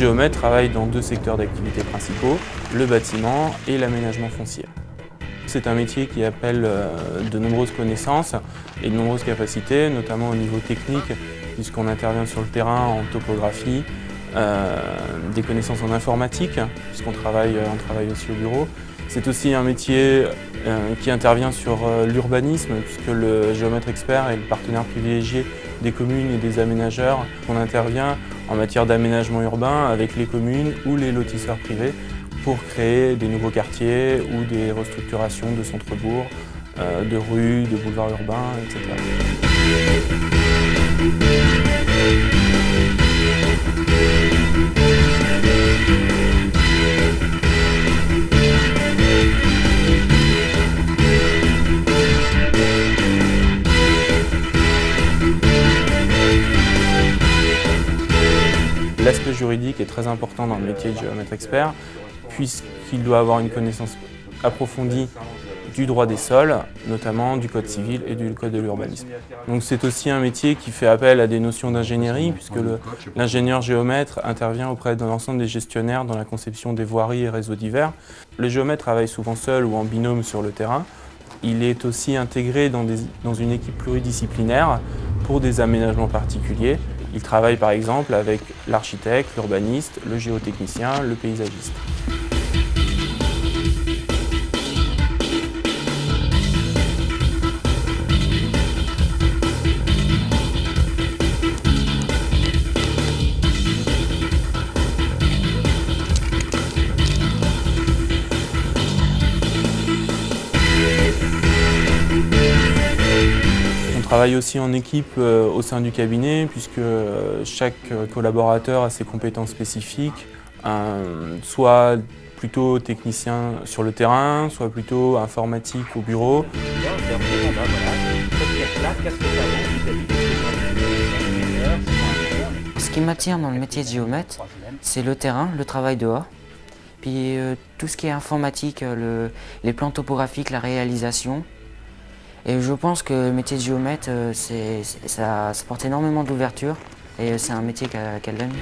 géomètre travaille dans deux secteurs d'activité principaux, le bâtiment et l'aménagement foncier. C'est un métier qui appelle de nombreuses connaissances et de nombreuses capacités, notamment au niveau technique, puisqu'on intervient sur le terrain en topographie, des connaissances en informatique, puisqu'on travaille aussi au bureau. C'est aussi un métier qui intervient sur l'urbanisme, puisque le géomètre expert est le partenaire privilégié des communes et des aménageurs. On intervient en matière d'aménagement urbain avec les communes ou les lotisseurs privés pour créer des nouveaux quartiers ou des restructurations de centres-bourgs, de rues, de boulevards urbains, etc. L'aspect juridique est très important dans le métier de géomètre expert, puisqu'il doit avoir une connaissance approfondie du droit des sols, notamment du code civil et du code de l'urbanisme. Donc c'est aussi un métier qui fait appel à des notions d'ingénierie, puisque l'ingénieur géomètre intervient auprès de l'ensemble des gestionnaires dans la conception des voiries et réseaux divers. Le géomètre travaille souvent seul ou en binôme sur le terrain. Il est aussi intégré dans une équipe pluridisciplinaire pour des aménagements particuliers. Il travaille par exemple avec l'architecte, l'urbaniste, le géotechnicien, le paysagiste. On travaille aussi en équipe au sein du cabinet, puisque chaque collaborateur a ses compétences spécifiques, soit plutôt technicien sur le terrain, soit plutôt informatique au bureau. Ce qui m'attire dans le métier de géomètre, c'est le terrain, le travail dehors, puis tout ce qui est informatique, les plans topographiques, la réalisation. Et je pense que le métier de géomètre, ça porte énormément d'ouverture et c'est un métier qui a de l'avenir.